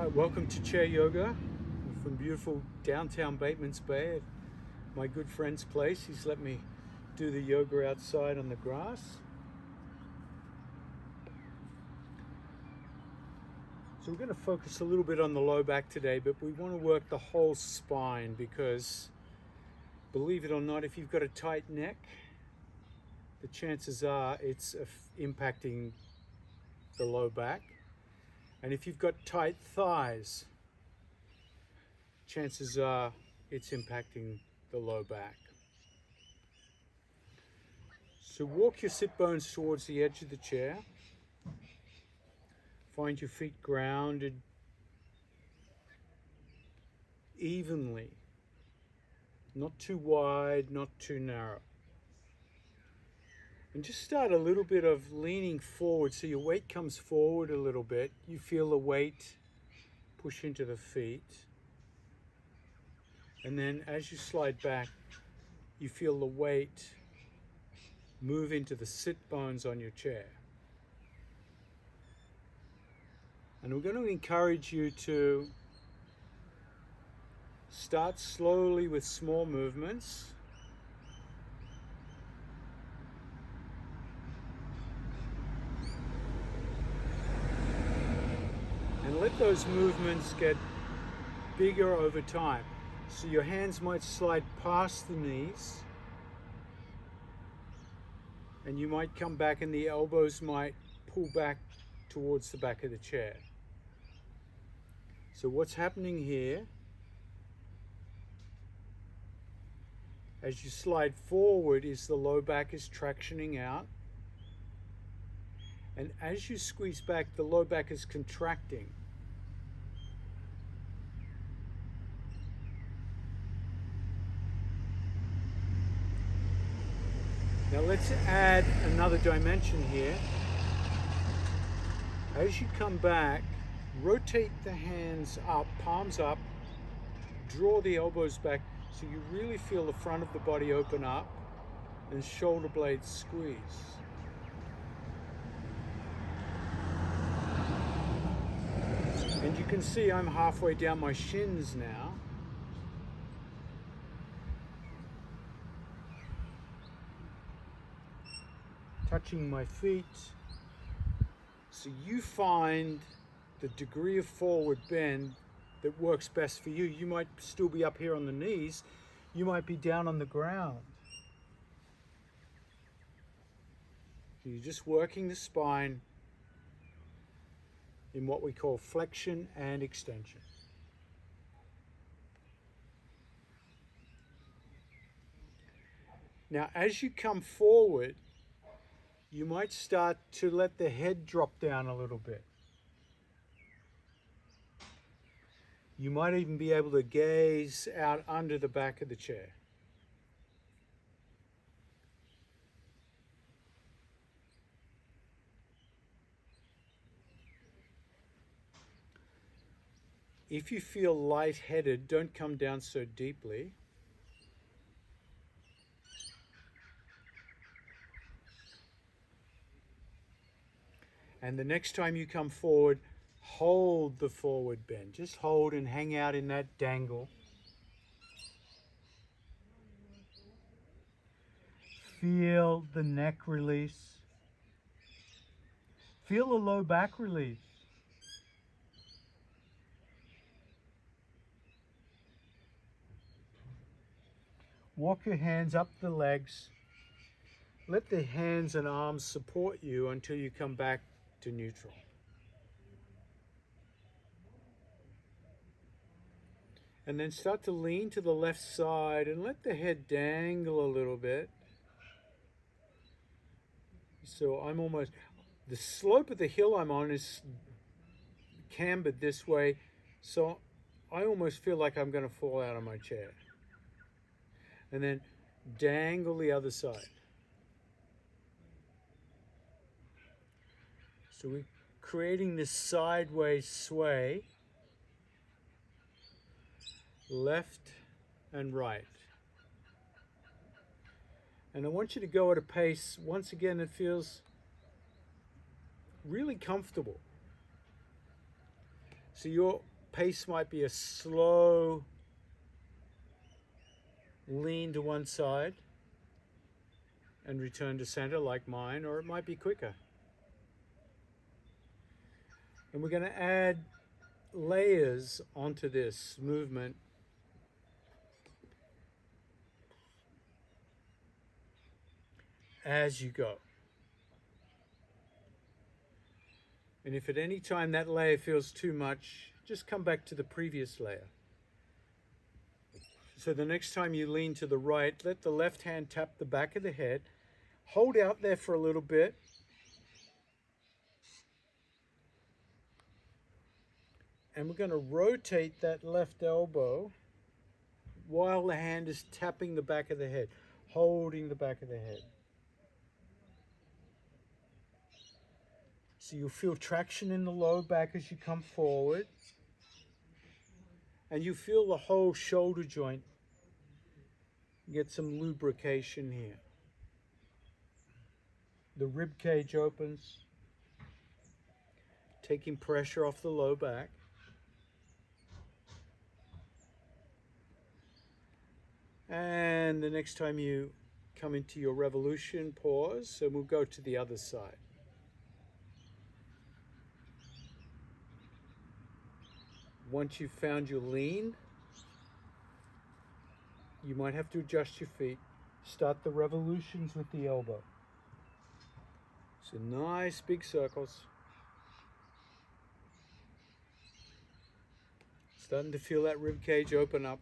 Alright, welcome to Chair Yoga from beautiful downtown Bateman's Bay at my good friend's place. He's let me do the yoga outside on the grass. So we're going to focus a little bit on the low back today, but we want to work the whole spine because, believe it or not, if you've got a tight neck, the chances are it's impacting the low back. And if you've got tight thighs, chances are it's impacting the low back. So walk your sit bones towards the edge of the chair. Find your feet grounded evenly, not too wide, not too narrow. And just start a little bit of leaning forward so your weight comes forward a little bit. You feel the weight push into the feet. And then as you slide back, you feel the weight move into the sit bones on your chair. And we're going to encourage you to start slowly with small movements. And let those movements get bigger over time. So your hands might slide past the knees, and you might come back and the elbows might pull back towards the back of the chair. So what's happening here, as you slide forward, is the low back is tractioning out. And as you squeeze back, the low back is contracting. Now let's add another dimension here. As you come back, rotate the hands up, palms up, draw the elbows back so you really feel the front of the body open up and shoulder blades squeeze. And you can see I'm halfway down my shins now. Touching my feet. So you find the degree of forward bend that works best for you. You might still be up here on the knees. You might be down on the ground. So you're just working the spine in what we call flexion and extension. Now, as you come forward, you might start to let the head drop down a little bit. You might even be able to gaze out under the back of the chair. If you feel lightheaded, don't come down so deeply. And the next time you come forward, hold the forward bend. Just hold and hang out in that dangle. Feel the neck release. Feel the low back release. Walk your hands up the legs. Let the hands and arms support you until you come back to neutral. And then start to lean to the left side and let the head dangle a little bit. So I'm almost, the slope of the hill I'm on is cambered this way, so I almost feel like I'm going to fall out of my chair. And then dangle the other side. So we're creating this sideways sway, left and right. And I want you to go at a pace, once again, that feels really comfortable. So you're pace might be a slow lean to one side and return to center like mine, or it might be quicker. And we're going to add layers onto this movement as you go. And if at any time that layer feels too much, just come back to the previous layer. So the next time you lean to the right, let the left hand tap the back of the head. Hold out there for a little bit. And we're going to rotate that left elbow while the hand is tapping the back of the head, holding the back of the head. So you'll feel traction in the low back as you come forward. And you feel the whole shoulder joint get some lubrication here. The rib cage opens, taking pressure off the low back. And the next time you come into your revolution, pause, and we'll go to the other side. Once you've found your lean, you might have to adjust your feet. Start the revolutions with the elbow. So nice big circles. Starting to feel that rib cage open up.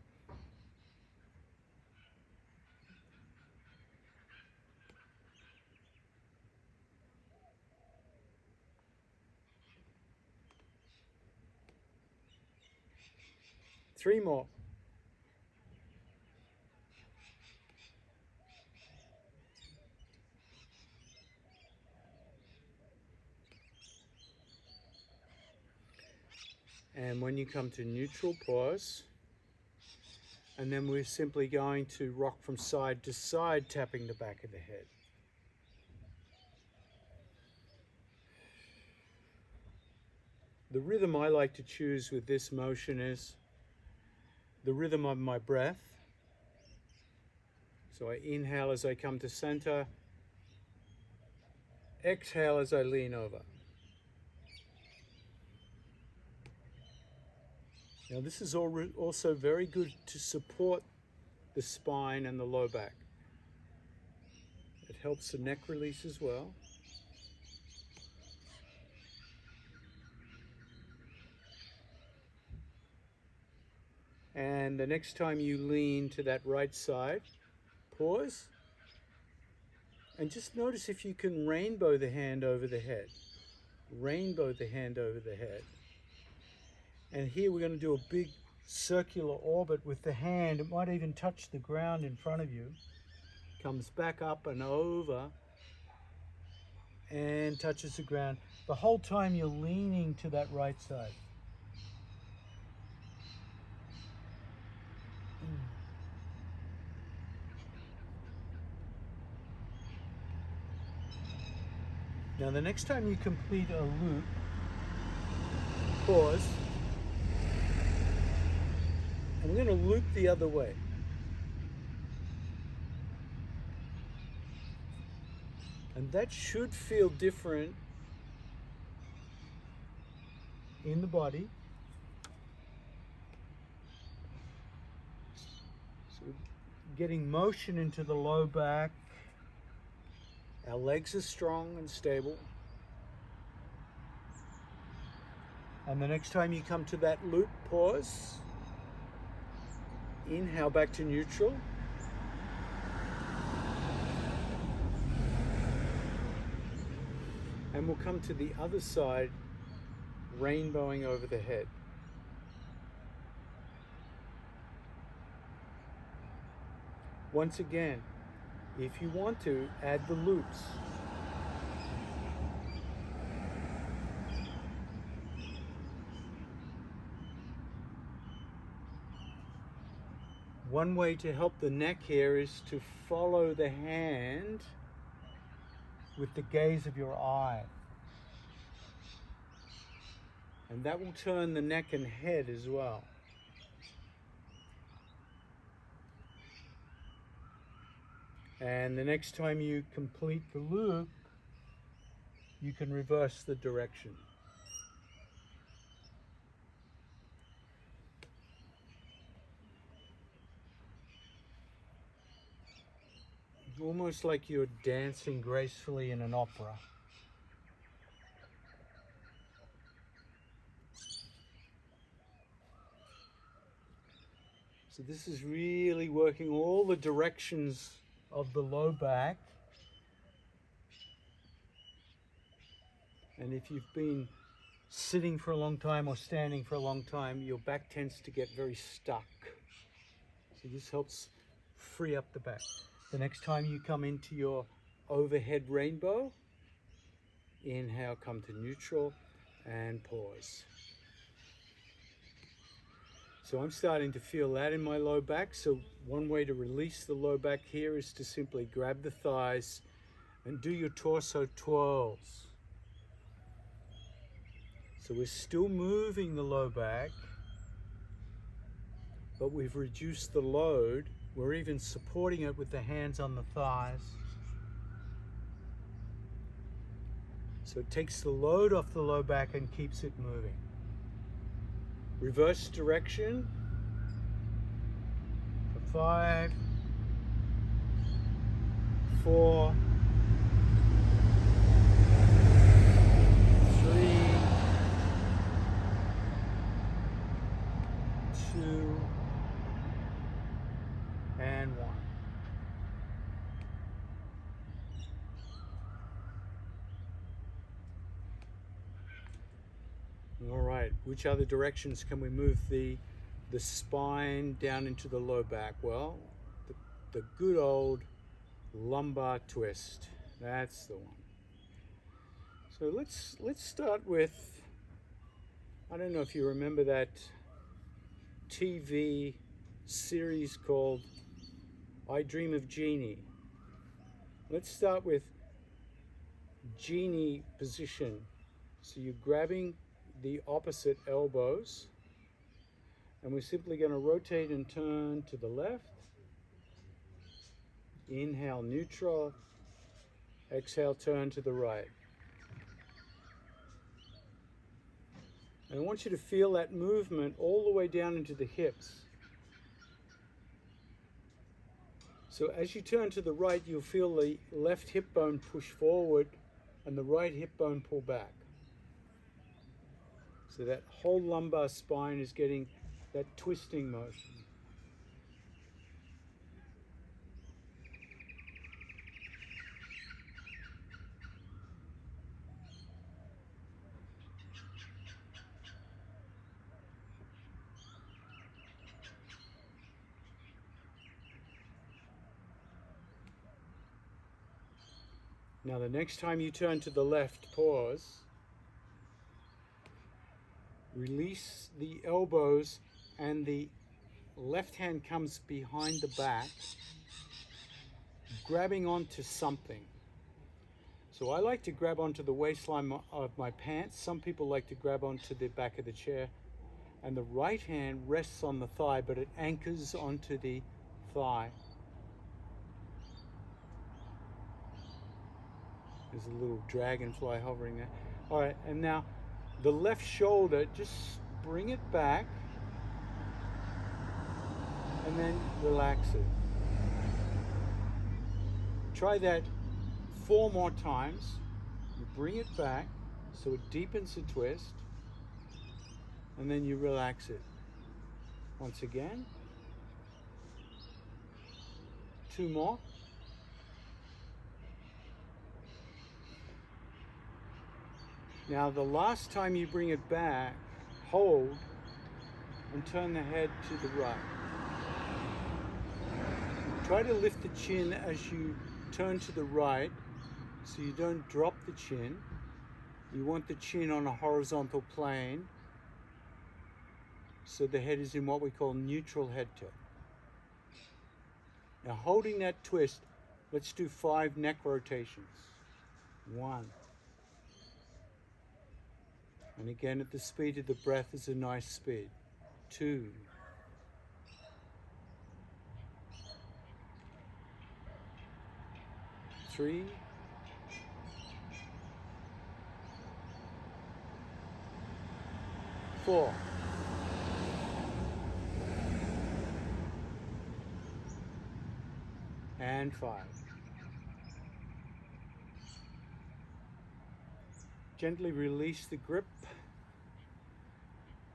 Three more. And when you come to neutral, pause. And then we're simply going to rock from side to side, tapping the back of the head. The rhythm I like to choose with this motion is the rhythm of my breath. So I inhale as I come to center, exhale as I lean over. Now this is also very good to support the spine and the low back. It helps the neck release as well. And the next time you lean to that right side, pause. And just notice if you can rainbow the hand over the head. Rainbow the hand over the head. And here we're going to do a big circular orbit with the hand. It might even touch the ground in front of you. Comes back up and over and touches the ground. The whole time you're leaning to that right side. Now the next time you complete a loop, pause. And we're going to loop the other way. And that should feel different in the body. So getting motion into the low back. Our legs are strong and stable. And the next time you come to that loop, pause. Inhale back to neutral. And we'll come to the other side, rainbowing over the head. Once again, if you want to, add the loops. One way to help the neck here is to follow the hand with the gaze of your eye. And that will turn the neck and head as well. And the next time you complete the loop, you can reverse the direction. Almost like you're dancing gracefully in an opera. So this is really working all the directions of the low back. And if you've been sitting for a long time or standing for a long time, your back tends to get very stuck. So this helps free up the back. The next time you come into your overhead rainbow, inhale, come to neutral, and pause. So I'm starting to feel that in my low back. So one way to release the low back here is to simply grab the thighs and do your torso twirls. So we're still moving the low back, but we've reduced the load. We're even supporting it with the hands on the thighs. So it takes the load off the low back and keeps it moving. Reverse direction. For 5, 4, 3, 2, and 1. All right, which other directions can we move the spine down into the low back? Well, the good old lumbar twist. That's the one. So let's start with, I don't know if you remember that TV series called I Dream of Jeannie. Let's start with Jeannie position. So you're grabbing the opposite elbows, and we're simply going to rotate and turn to the left. Inhale, neutral. Exhale, turn to the right. And I want you to feel that movement all the way down into the hips. So as you turn to the right, you'll feel the left hip bone push forward and the right hip bone pull back. So that whole lumbar spine is getting that twisting motion. Now the next time you turn to the left, pause. Release the elbows and the left hand comes behind the back, grabbing onto something. So I like to grab onto the waistline of my pants. Some people like to grab onto the back of the chair. And the right hand rests on the thigh, but it anchors onto the thigh. There's a little dragonfly hovering there. All right, and now the left shoulder, just bring it back and then relax it. Try that 4 more times. You bring it back so it deepens the twist, and then you relax it. Once again. 2 more. Now the last time you bring it back, hold and turn the head to the right. Try to lift the chin as you turn to the right so you don't drop the chin. You want the chin on a horizontal plane so the head is in what we call neutral head tilt. Now holding that twist, let's do 5 neck rotations. 1. And again, at the speed of the breath is a nice speed. 2. 3. 4. And 5. Gently release the grip.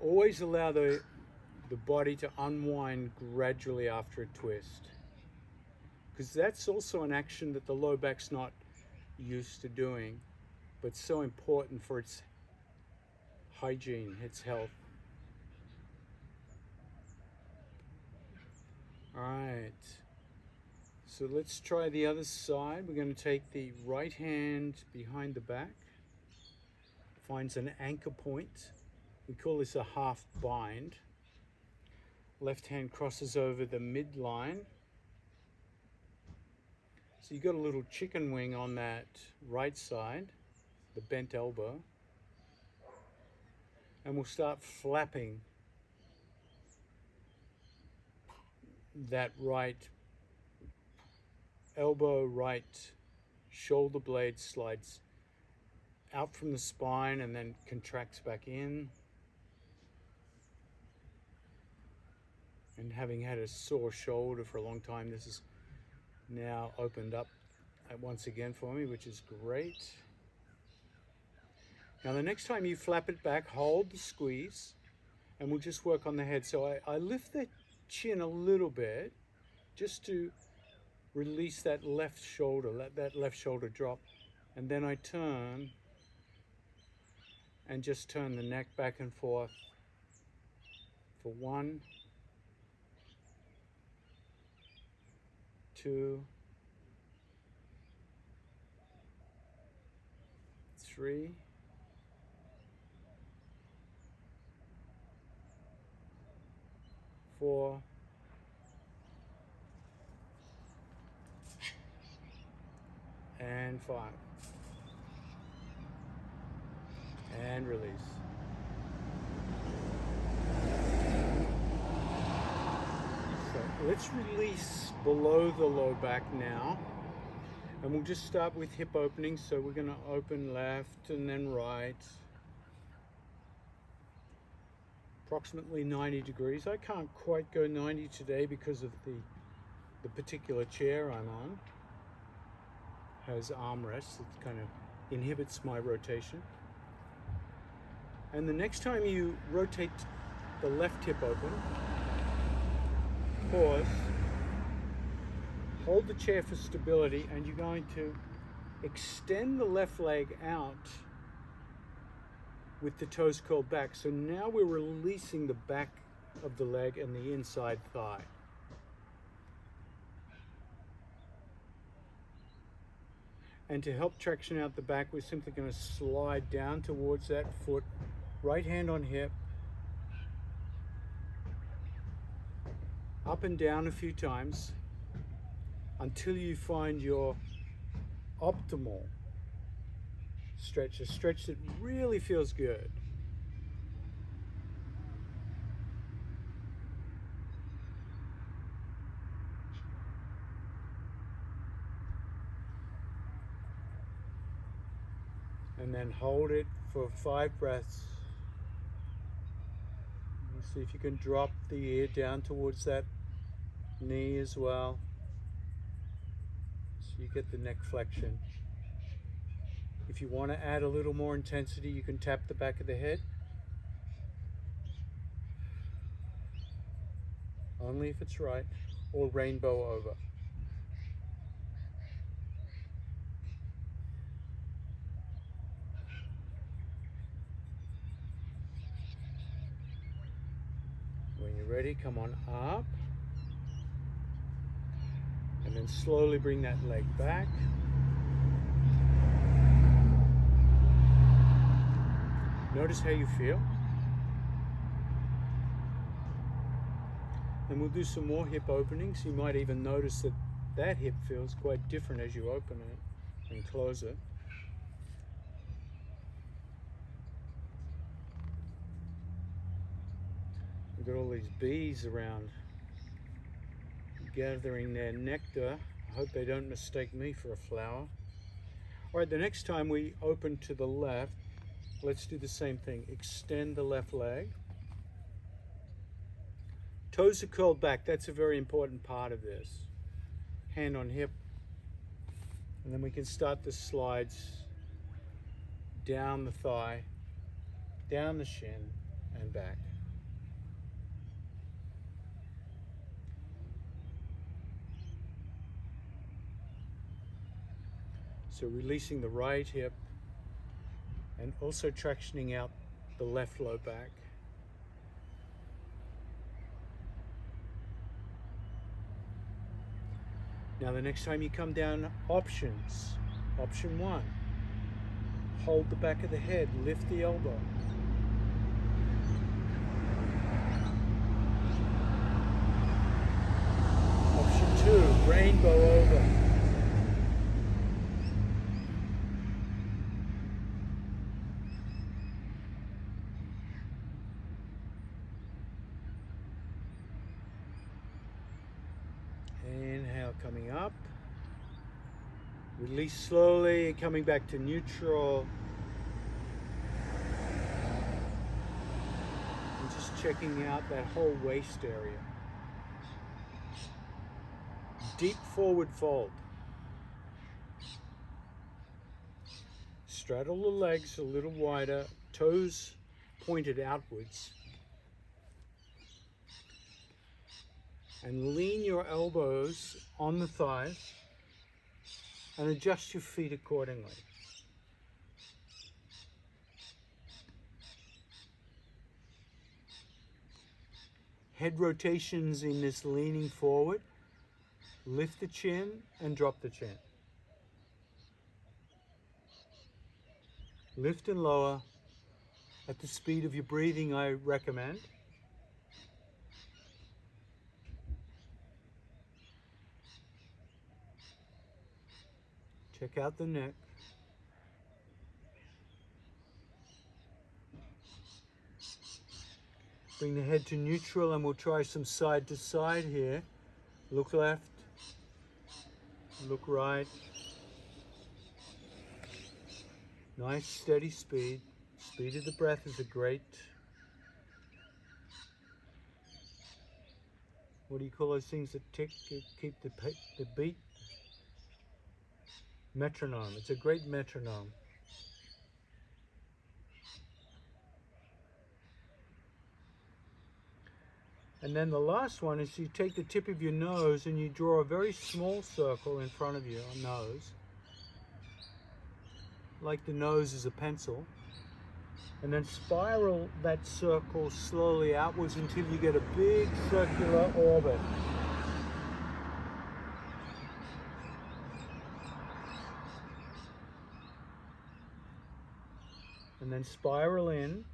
Always allow the body to unwind gradually after a twist, because that's also an action that the low back's not used to doing, but so important for its hygiene, its health. All right, so let's try the other side. We're going to take the right hand behind the back, finds an anchor point. We call this a half bind. Left hand crosses over the midline. So you've got a little chicken wing on that right side, the bent elbow. And we'll start flapping that right elbow, right shoulder blade slides out from the spine and then contracts back in. And having had a sore shoulder for a long time, this is now opened up once again for me, which is great. Now the next time you flap it back, hold the squeeze, and we'll just work on the head. So I lift the chin a little bit just to release that left shoulder, let that left shoulder drop, and then I turn and just turn the neck back and forth for 1, 2, 3, 4, and 5. And release. So let's release below the low back now. And we'll just start with hip opening. So we're going to open left and then right. Approximately 90 degrees. I can't quite go 90 today because of the particular chair I'm on. Has armrests. It kind of inhibits my rotation. And the next time you rotate the left hip open, pause, hold the chair for stability, and you're going to extend the left leg out with the toes curled back. So now we're releasing the back of the leg and the inside thigh. And to help traction out the back, we're simply going to slide down towards that foot, right hand on hip, up and down a few times until you find your optimal stretch, a stretch that really feels good. And then hold it for 5 breaths. And see if you can drop the ear down towards that knee as well, so you get the neck flexion. If you want to add a little more intensity, you can tap the back of the head. Only if it's right, or rainbow over. When you're ready, come on up. And then slowly bring that leg back. Notice how you feel. And we'll do some more hip openings. You might even notice that that hip feels quite different as you open it and close it. We've got all these bees around gathering their nectar. I hope they don't mistake me for a flower. All right, the next time we open to the left, let's do the same thing. Extend the left leg. Toes are curled back. That's a very important part of this. Hand on hip. And then we can start the slides down the thigh, down the shin, and back. So releasing the right hip and also tractioning out the left low back. Now the next time you come down, options. Option 1, hold the back of the head, lift the elbow. Option 2, rainbow over. Inhale, coming up. Release slowly, coming back to neutral. And just checking out that whole waist area. Deep forward fold. Straddle the legs a little wider, toes pointed outwards. And lean your elbows on the thighs and adjust your feet accordingly. Head rotations in this leaning forward. Lift the chin and drop the chin. Lift and lower at the speed of your breathing, I recommend. Check out the neck. Bring the head to neutral and we'll try some side to side here. Look left, look right. Nice steady speed. Speed of the breath is a great, what do you call those things that tick, keep the beat? Metronome. It's a great metronome. And then the last one is you take the tip of your nose and you draw a very small circle in front of your nose, like the nose is a pencil, and then spiral that circle slowly outwards until you get a big circular orbit. And then spiral in,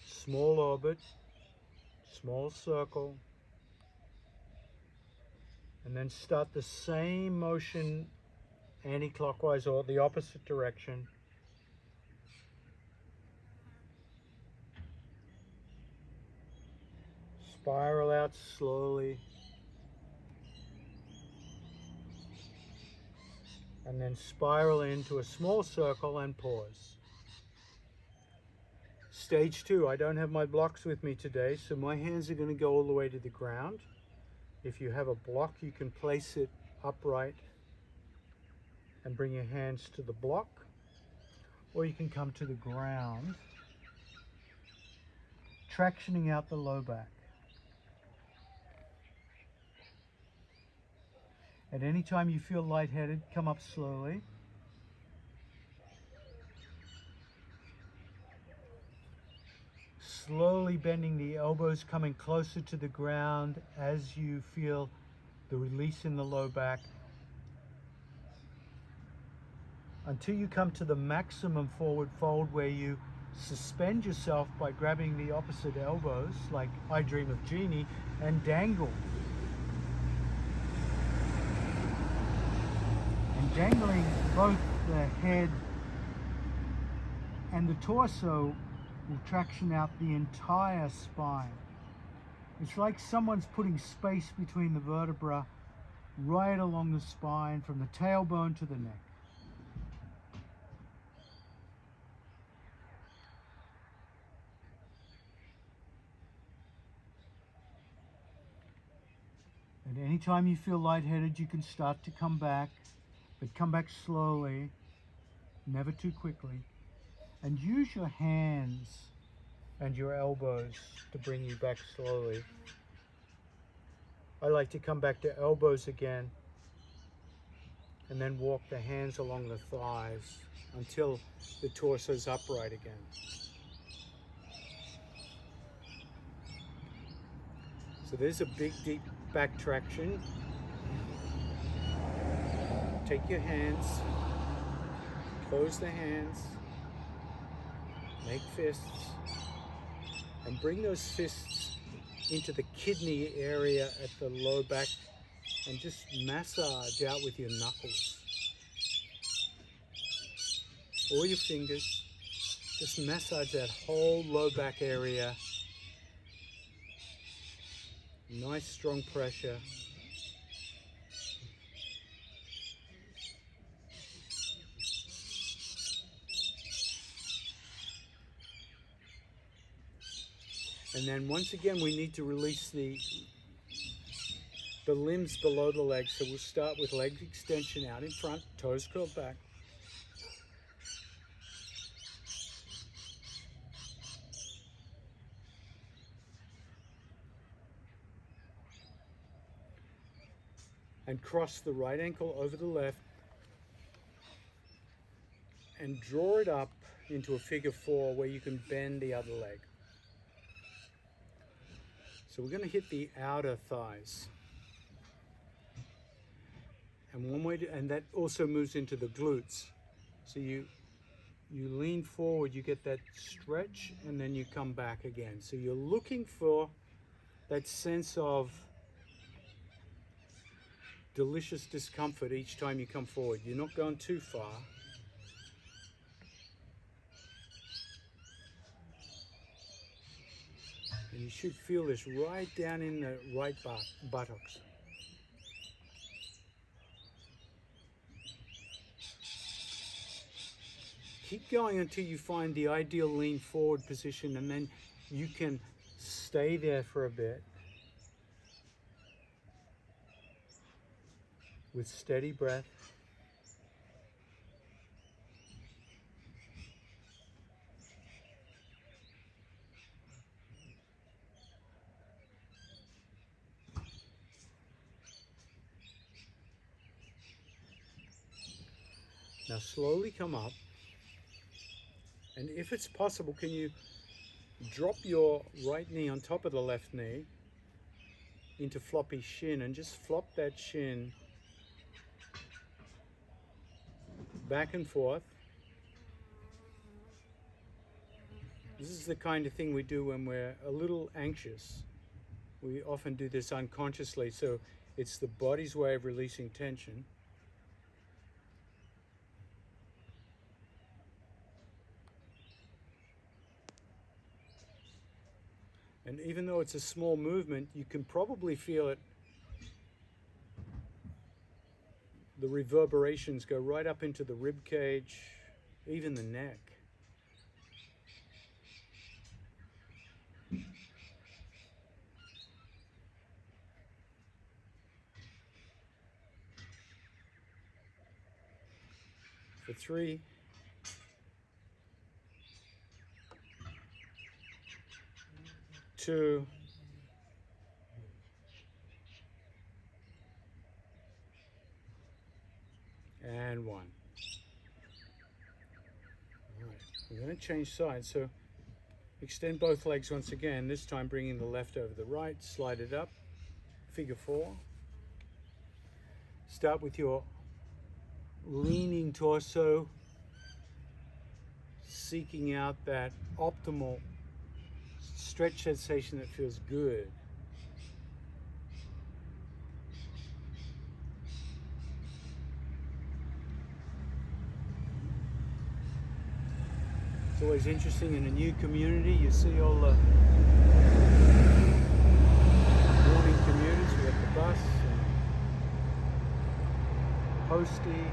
small orbit, small circle, and then start the same motion anti-clockwise or the opposite direction. Spiral out slowly, and then spiral into a small circle and pause. Stage 2, I don't have my blocks with me today, so my hands are going to go all the way to the ground. If you have a block, you can place it upright and bring your hands to the block, or you can come to the ground, tractioning out the low back. At any time you feel lightheaded, come up slowly. Slowly bending the elbows, coming closer to the ground as you feel the release in the low back, until you come to the maximum forward fold where you suspend yourself by grabbing the opposite elbows, like I Dream of Jeannie, and dangle. And dangling both the head and the torso will traction out the entire spine. It's like someone's putting space between the vertebra right along the spine from the tailbone to the neck. And anytime you feel lightheaded, you can start to come back, but come back slowly, never too quickly. And use your hands and your elbows to bring you back slowly. I like to come back to elbows again and then walk the hands along the thighs until the torso's upright again. So there's a big deep back traction. Take your hands, close the hands, make fists, and bring those fists into the kidney area at the low back and just massage out with your knuckles or your fingers. Just massage that whole low back area. Nice strong pressure. And then once again, we need to release the limbs below the legs. So we'll start with leg extension out in front, toes curled back. And cross the right ankle over the left and draw it up into a figure four where you can bend the other leg. So we're going to hit the outer thighs. And one way to, and that also moves into the glutes. So you lean forward, you get that stretch, and then you come back again. So you're looking for that sense of delicious discomfort each time you come forward. You're not going too far. And you should feel this right down in the right buttocks. Keep going until you find the ideal lean forward position, and then you can stay there for a bit with steady breath. Now slowly come up, and if it's possible, can you drop your right knee on top of the left knee into floppy shin and just flop that shin back and forth. This is the kind of thing we do when we're a little anxious. We often do this unconsciously, so it's the body's way of releasing tension. And even though it's a small movement, you can probably feel it. The reverberations go right up into the rib cage, even the neck. For 3, 2, and 1. All right, we're going to change sides. So extend both legs once again, this time bringing the left over the right, slide it up, figure 4. Start with your leaning torso, seeking out that optimal stretch sensation that feels good. It's always interesting in a new community, you see all the toasty.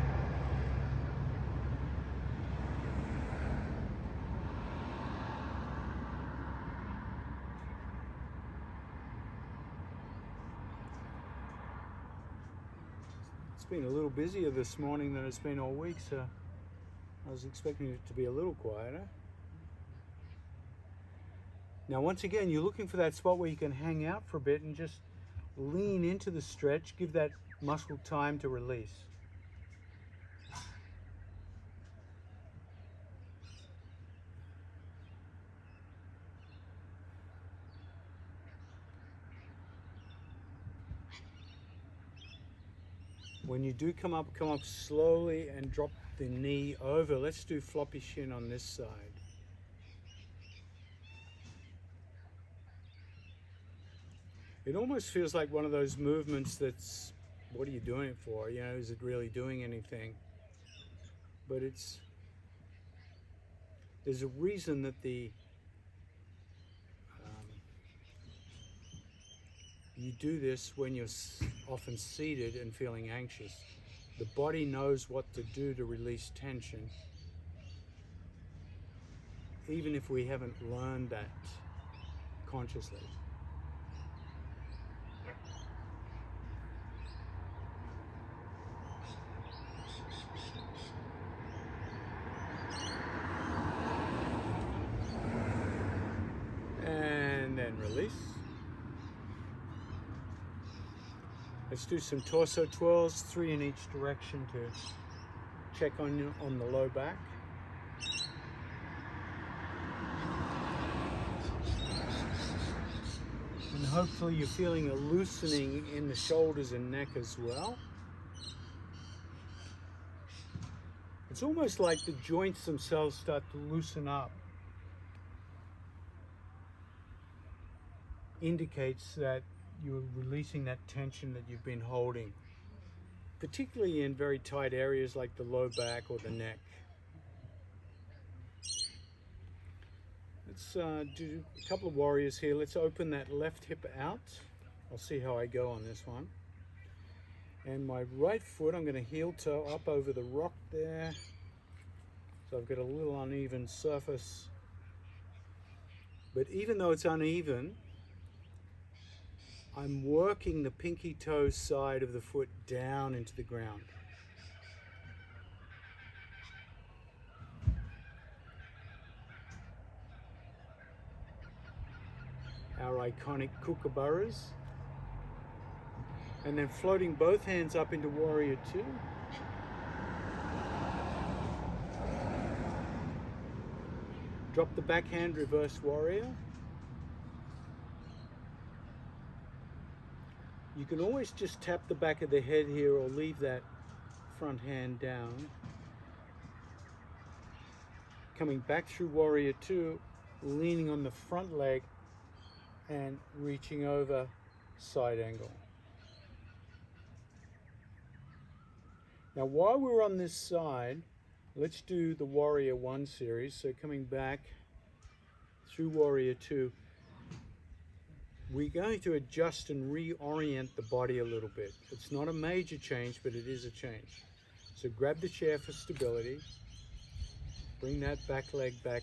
It's been a little busier this morning than it's been all week, so I was expecting it to be a little quieter. Now, once again, you're looking for that spot where you can hang out for a bit and just lean into the stretch, give that muscle time to release. When you do come up slowly and drop the knee over. Let's do floppy shin on this side. It almost feels like one of those movements that's, what are you doing it for? You know, is it really doing anything? But there's a reason that you do this when you're often seated and feeling anxious. The body knows what to do to release tension, even if we haven't learned that consciously. And then release. Let's do some torso twirls, 3 in each direction to check on the low back. And hopefully you're feeling a loosening in the shoulders and neck as well. It's almost like the joints themselves start to loosen up. Indicates that you're releasing that tension that you've been holding, particularly in very tight areas like the low back or the neck. Let's do a couple of warriors here. Let's open that left hip out. I'll see how I go on this one. And my right foot, I'm going to heel toe up over the rock there. So I've got a little uneven surface. But even though it's uneven, I'm working the pinky toe side of the foot down into the ground. Our iconic kookaburras. And then floating both hands up into warrior 2. Drop the backhand, reverse warrior. You can always just tap the back of the head here or leave that front hand down. Coming back through warrior 2, leaning on the front leg and reaching over side angle. Now while we're on this side, let's do the warrior 1 series. So coming back through warrior 2, we're going to adjust and reorient the body a little bit. It's not a major change, but it is a change. So grab the chair for stability, bring that back leg back,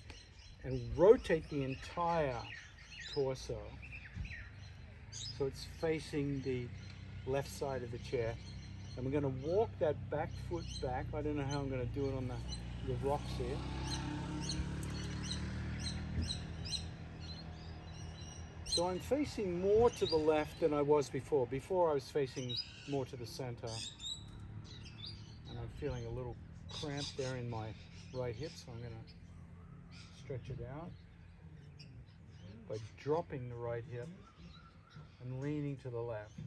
and rotate the entire torso so it's facing the left side of the chair. And we're going to walk that back foot back. I don't know how I'm going to do it on the rocks here. So I'm facing more to the left than I was before. Before I was facing more to the center. And I'm feeling a little cramp there in my right hip, so I'm going to stretch it out by dropping the right hip and leaning to the left.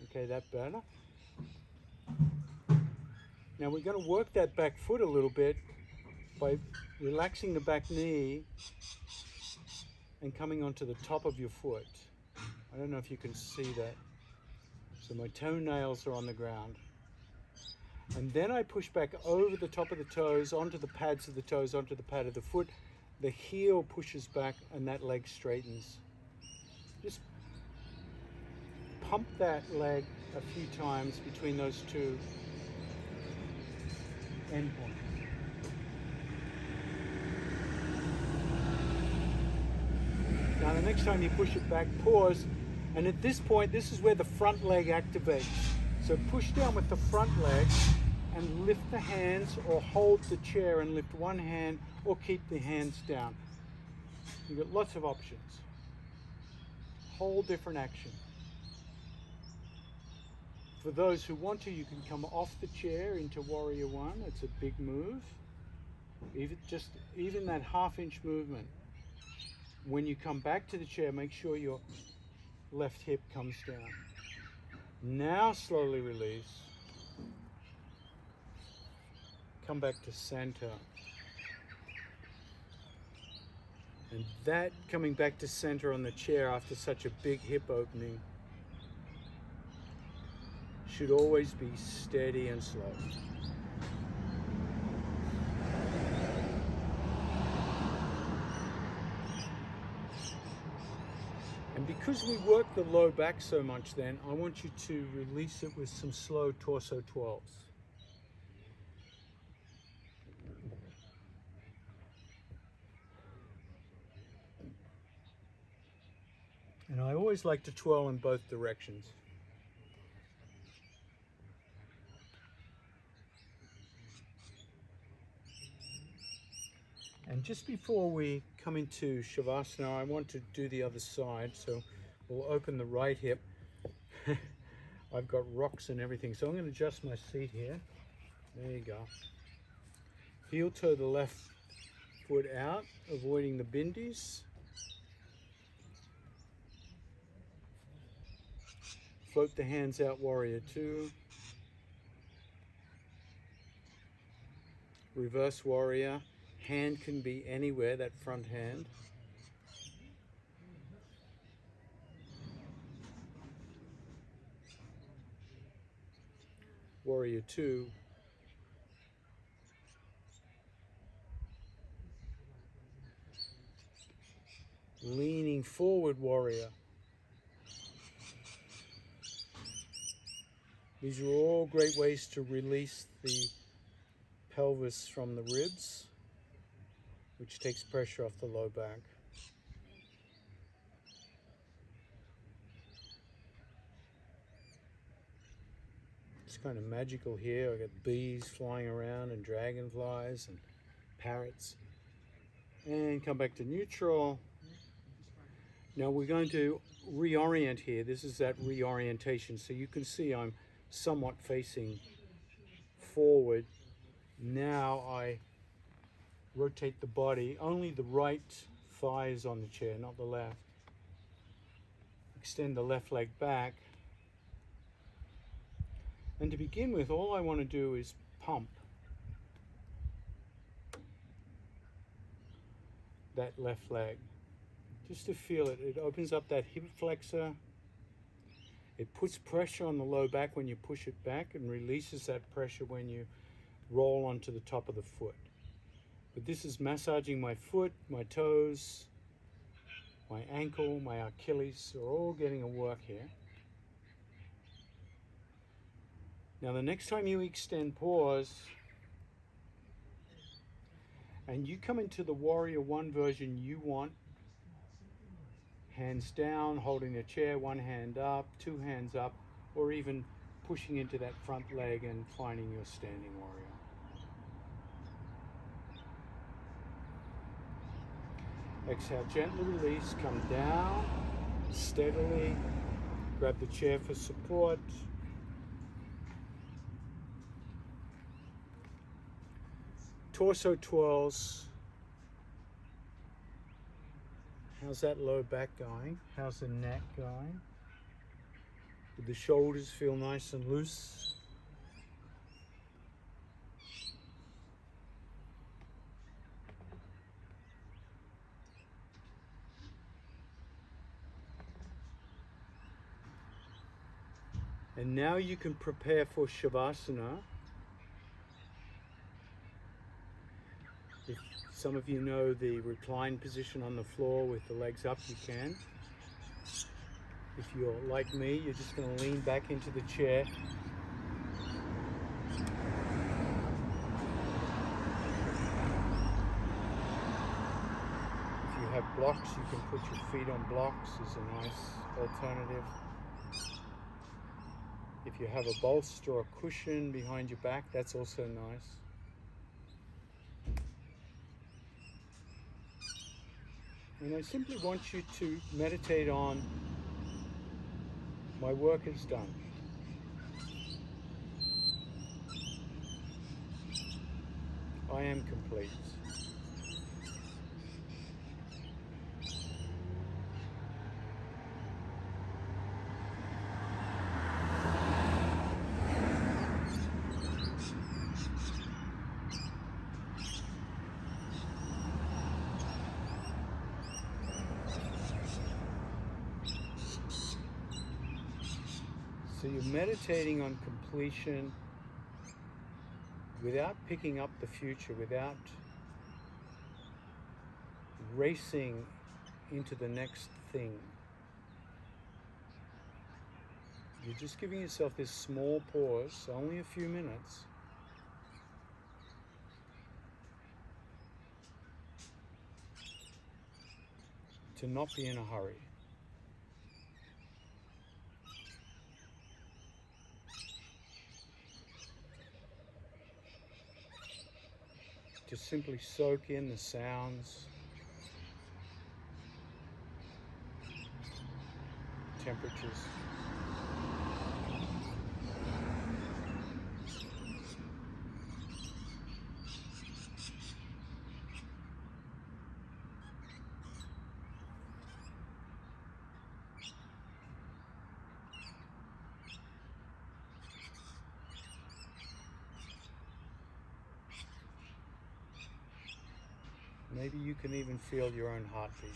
Okay, that better? Now we're going to work that back foot a little bit by relaxing the back knee and coming onto the top of your foot. I don't know if you can see that. So my toenails are on the ground. And then I push back over the top of the toes, onto the pads of the toes, onto the pad of the foot. The heel pushes back and that leg straightens. Just pump that leg a few times between those two endpoints. Now the next time you push it back, pause, and at this point, this is where the front leg activates. So push down with the front leg and lift the hands, or hold the chair and lift one hand, or keep the hands down. You've got lots of options. Whole different action. For those who want to, you can come off the chair into Warrior One. It's a big move. Even that half-inch movement. When you come back to the chair, make sure your left hip comes down. Now slowly release. Come back to center. And that coming back to center on the chair after such a big hip opening should always be steady and slow. And because we work the low back so much then, I want you to release it with some slow torso 12s. And I always like to twirl in both directions. And just before we come into Shavasana, I want to do the other side. So we'll open the right hip. I've got rocks and everything. So I'm going to adjust my seat here. There you go. Heel toe the left foot out, avoiding the bindis. Float the hands out, Warrior Two. Reverse Warrior. Hand can be anywhere, that front hand. Warrior Two. Leaning forward, Warrior. These are all great ways to release the pelvis from the ribs, which takes pressure off the low back. It's kind of magical here. I got bees flying around and dragonflies and parrots. And come back to neutral. Now we're going to reorient here. This is that reorientation. So you can see I'm somewhat facing forward. Now I rotate the body, only the right thigh is on the chair, not the left. Extend the left leg back. And to begin with, all I want to do is pump that left leg. Just to feel it. It opens up that hip flexor. It puts pressure on the low back when you push it back, and releases that pressure when you roll onto the top of the foot. But this is massaging my foot, my toes, my ankle, my Achilles are all getting a work here. Now the next time you extend, pause, and you come into the Warrior One version you want. Hands down, holding the chair, one hand up, two hands up, or even pushing into that front leg and finding your standing warrior. Exhale, gently release, come down, steadily, grab the chair for support. Torso twirls. How's that low back going? How's the neck going? Do the shoulders feel nice and loose? And now you can prepare for Shavasana. If some of you know the recline position on the floor with the legs up, you can. If you're like me, you're just going to lean back into the chair. blocks, you can put your feet on blocks is a nice alternative. If you have a bolster or a cushion behind your back, that's also nice. And I simply want you to meditate on, my work is done. I am complete. So you're meditating on completion without picking up the future, without racing into the next thing. You're just giving yourself this small pause, only a few minutes, to not be in a hurry. To simply soak in the sounds, temperatures. Maybe you can even feel your own heartbeat.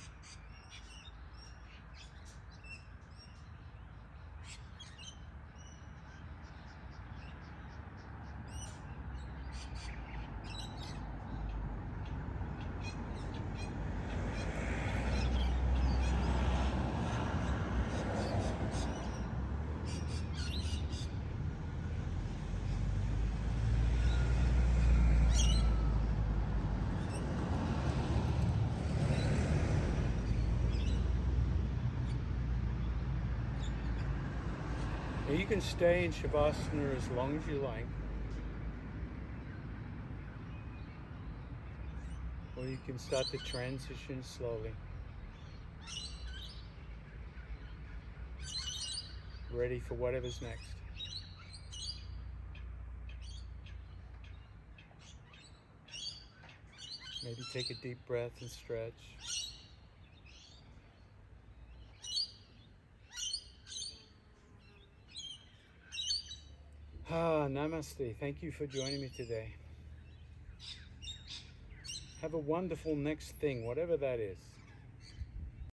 Now you can stay in Shavasana as long as you like, or you can start to transition slowly, ready for whatever's next. Maybe take a deep breath and stretch. Namaste. Thank you for joining me today. Have a wonderful next thing, whatever that is.